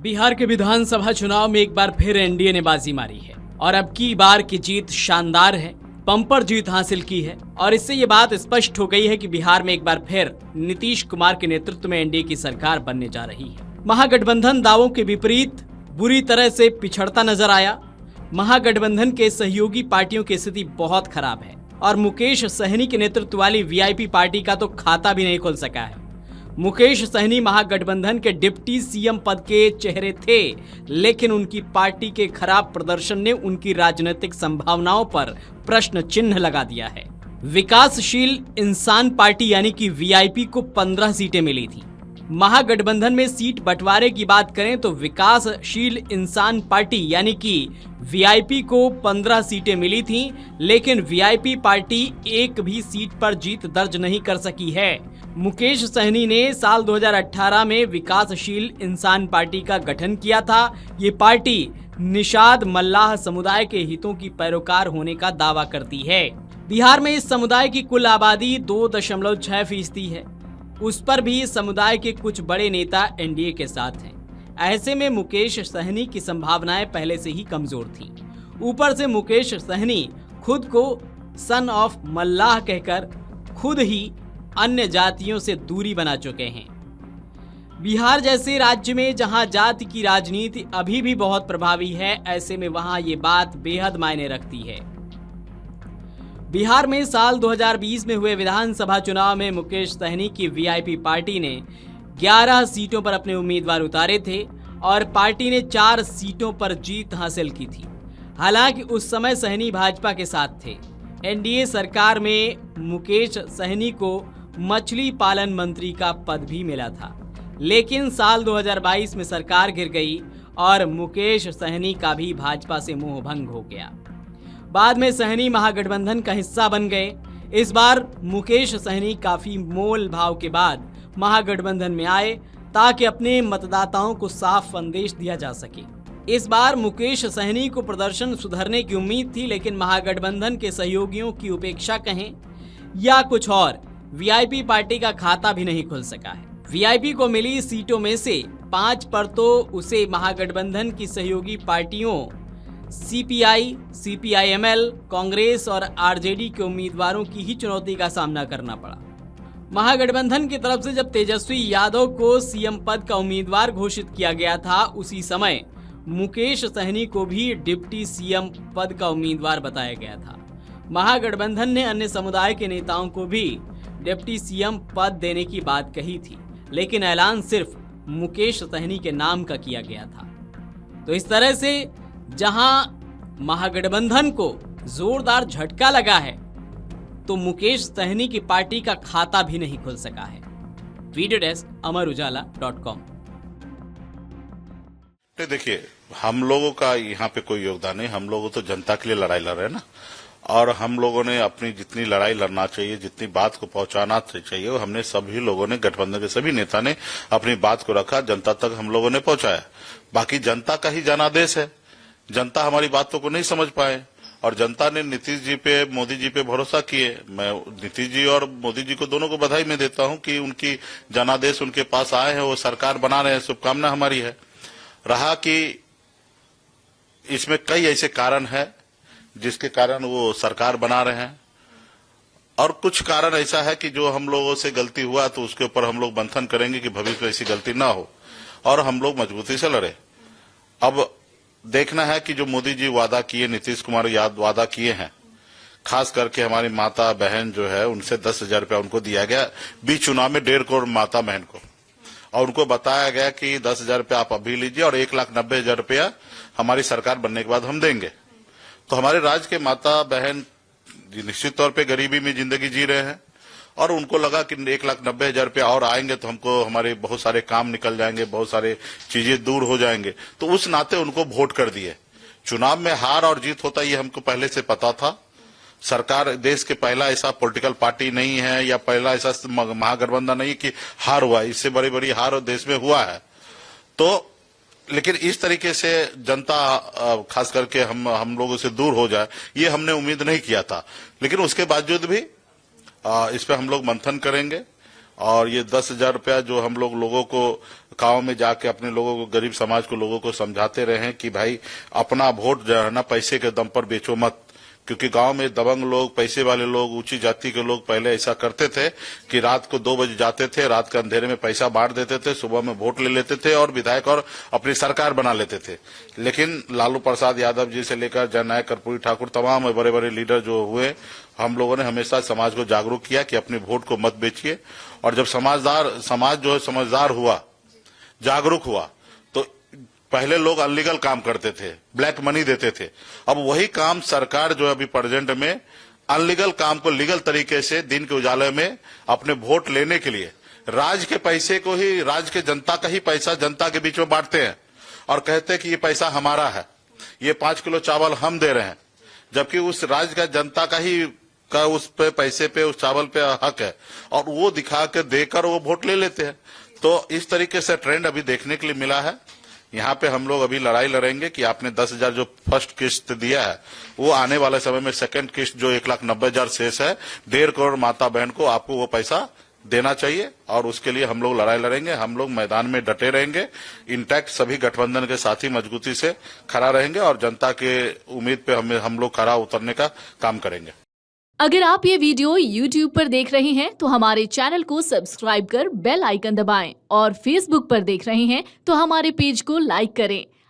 बिहार के विधानसभा चुनाव में एक बार फिर एनडीए ने बाजी मारी है और अब की बार की जीत शानदार है, बम्पर जीत हासिल की है। और इससे ये बात स्पष्ट हो गई है कि बिहार में एक बार फिर नीतीश कुमार के नेतृत्व में एनडीए की सरकार बनने जा रही है। महागठबंधन दावों के विपरीत बुरी तरह से पिछड़ता नजर आया। महागठबंधन के सहयोगी पार्टियों की स्थिति बहुत खराब है और मुकेश सहनी के नेतृत्व वाली वीआईपी पार्टी का तो खाता भी नहीं खुल सका है। मुकेश सहनी महागठबंधन के डिप्टी सीएम पद के चेहरे थे, लेकिन उनकी पार्टी के खराब प्रदर्शन ने उनकी राजनीतिक संभावनाओं पर प्रश्न चिन्ह लगा दिया है। विकासशील इंसान पार्टी यानी कि वीआईपी को 15 सीटें मिली थी। महागठबंधन में सीट बंटवारे की बात करें तो विकासशील इंसान पार्टी यानी कि वीआईपी को 15 सीटें मिली थीं, लेकिन वीआईपी पार्टी एक भी सीट पर जीत दर्ज नहीं कर सकी है। मुकेश सहनी ने साल 2018 में विकासशील इंसान पार्टी का गठन किया था। ये पार्टी निषाद मल्लाह समुदाय के हितों की पैरोकार होने का दावा करती है। बिहार में इस समुदाय की कुल आबादी 2.6% है। उस पर भी समुदाय के कुछ बड़े नेता एनडीए के साथ हैं। ऐसे में मुकेश सहनी की संभावनाएं पहले से ही कमजोर थीं। ऊपर से मुकेश सहनी खुद को सन ऑफ मल्लाह कहकर खुद ही अन्य जातियों से दूरी बना चुके हैं। बिहार जैसे राज्य में जहां जाति की राजनीति अभी भी बहुत प्रभावी है, ऐसे में वहां ये बात बेहद मायने रखती है। बिहार में साल 2020 में हुए विधानसभा चुनाव में मुकेश सहनी की वीआईपी पार्टी ने 11 सीटों पर अपने उम्मीदवार उतारे थे और पार्टी ने 4 सीटों पर जीत हासिल की थी। हालांकि उस समय सहनी भाजपा के साथ थे। एनडीए सरकार में मुकेश सहनी को मछली पालन मंत्री का पद भी मिला था, लेकिन साल 2022 में सरकार गिर गई और मुकेश सहनी का भी भाजपा से मोहभंग हो गया। बाद में सहनी महागठबंधन का हिस्सा बन गए। इस बार मुकेश सहनी काफी मोल भाव के बाद महागठबंधन में आए ताकि अपने मतदाताओं को साफ संदेश दिया जा सके। इस बार मुकेश सहनी को प्रदर्शन सुधरने की उम्मीद थी, लेकिन महागठबंधन के सहयोगियों की उपेक्षा कहें या कुछ और, वीआईपी पार्टी का खाता भी नहीं खुल सका है। वीआईपी को मिली सीटों में से 5 पर तो उसे महागठबंधन की सहयोगी पार्टियों सीपीआई, सीपीआईएमएल, कांग्रेस और आरजेडी के उम्मीदवारों की ही चुनौती का सामना करना पड़ा। महागठबंधन की तरफ से जब तेजस्वी यादव को सीएम पद का उम्मीदवार घोषित किया गया था, उसी समय मुकेश सहनी को भी डिप्टी सीएम पद का उम्मीदवार बताया गया था। महागठबंधन ने अन्य समुदाय के नेताओं को भी डिप्टी सीएम पद देने की बात कही थी, लेकिन ऐलान सिर्फ मुकेश सहनी के नाम का किया गया था। तो इस तरह से जहां महागठबंधन को जोरदार झटका लगा है, तो मुकेश सहनी की पार्टी का खाता भी नहीं खुल सका है। वीडियो डेस्क अमरउजाला.com। देखिए, हम लोगों का यहाँ पे कोई योगदान नहीं। हम लोग तो जनता के लिए लड़ाई लड़ रहे हैं ना, और हम लोगों ने अपनी जितनी लड़ाई लड़ना चाहिए, जितनी बात को पहुंचाना चाहिए, वो हमने सभी लोगों ने, गठबंधन के सभी नेता ने अपनी बात को रखा, जनता तक हम लोगों ने पहुंचाया। बाकी जनता का ही जनादेश है। जनता हमारी बातों को नहीं समझ पाए और जनता ने नीतीश जी पे, मोदी जी पे भरोसा किए। मैं नीतीश जी और मोदी जी को दोनों को बधाई मैं देता हूं कि उनकी जनादेश उनके पास आए हैं, वो सरकार बना रहे हैं, शुभकामना हमारी है। रहा कि इसमें कई ऐसे कारण है जिसके कारण वो सरकार बना रहे हैं, और कुछ कारण ऐसा है कि जो हम लोगों से गलती हुआ तो उसके ऊपर हम लोग मंथन करेंगे कि भविष्य में ऐसी गलती ना हो और हम लोग मजबूती से लड़े। अब देखना है कि जो मोदी जी वादा किए, नीतीश कुमार वादा किए हैं, खास करके हमारी माता बहन जो है उनसे 10,000 रुपया उनको दिया गया। बीच चुनाव में 1.5 करोड़ माता बहन को, और उनको बताया गया कि 10,000 रुपया आप अभी लीजिए और 1,90,000 रुपया हमारी सरकार बनने के बाद हम देंगे। तो हमारे राज्य के माता बहन निश्चित तौर पे गरीबी में जिंदगी जी रहे हैं, और उनको लगा कि 1,90,000 रुपया और आएंगे तो हमको हमारे बहुत सारे काम निकल जाएंगे, बहुत सारे चीजें दूर हो जाएंगे। तो उस नाते उनको वोट कर दिए। चुनाव में हार और जीत होता ये हमको पहले से पता था। सरकार देश के पहला ऐसा पॉलिटिकल पार्टी नहीं है या पहला ऐसा महागठबंधन नहीं कि हार हुआ। इससे बड़ी बड़ी हार देश में हुआ है। तो लेकिन इस तरीके से जनता खास करके हम लोगों से दूर हो जाए, ये हमने उम्मीद नहीं किया था। लेकिन उसके बावजूद भी इस पे हम लोग मंथन करेंगे और ये 10,000 रुपया जो हम लोगों को गांव में जाके अपने लोगों को, गरीब समाज को, लोगों को समझाते रहे हैं कि भाई अपना वोट जो है ना पैसे के दम पर बेचो मत। क्योंकि गांव में दबंग लोग, पैसे वाले लोग, ऊंची जाति के लोग पहले ऐसा करते थे कि रात को 2 बजे जाते थे, रात के अंधेरे में पैसा बांट देते थे, सुबह में वोट ले लेते थे और विधायक और अपनी सरकार बना लेते थे। लेकिन लालू प्रसाद यादव जी से लेकर जननायक कर्पूरी ठाकुर, तमाम बड़े बड़े लीडर जो हुए, हम लोगों ने हमेशा समाज को जागरूक किया कि अपने वोट को मत बेचिए। और जब समाज जो है समझदार हुआ, जागरूक हुआ, तो पहले लोग अनलीगल काम करते थे, ब्लैक मनी देते थे। अब वही काम सरकार जो है अभी प्रेजेंट में अनलीगल काम को लीगल तरीके से दिन के उजाले में अपने वोट लेने के लिए राज्य के पैसे को ही, राज्य के जनता का ही पैसा जनता के बीच में बांटते हैं और कहते हैं कि ये पैसा हमारा है, ये 5 किलो चावल हम दे रहे हैं, जबकि उस राज्य का जनता का उस पे पैसे पे, उस चावल पे हक है, और वो दिखा के देकर वो वोट ले लेते हैं। तो इस तरीके से ट्रेंड अभी देखने के लिए मिला है। यहाँ पे हम लोग अभी लड़ाई लड़ेंगे कि आपने 10,000 जो फर्स्ट किस्त दिया है, वो आने वाले समय में सेकंड किस्त जो 1,90,000 शेष है, 1.5 करोड़ माता बहन को आपको वो पैसा देना चाहिए। और उसके लिए हम लोग लड़ाई लड़ेंगे, हम लोग मैदान में डटे रहेंगे, इंटैक्ट सभी गठबंधन के साथी मजबूती से खड़ा रहेंगे और जनता के उम्मीद पे हम लोग खड़ा उतरने का काम करेंगे। अगर आप ये वीडियो YouTube पर देख रहे हैं तो हमारे चैनल को सब्सक्राइब कर बेल आइकन दबाएं और Facebook पर देख रहे हैं तो हमारे पेज को लाइक करें।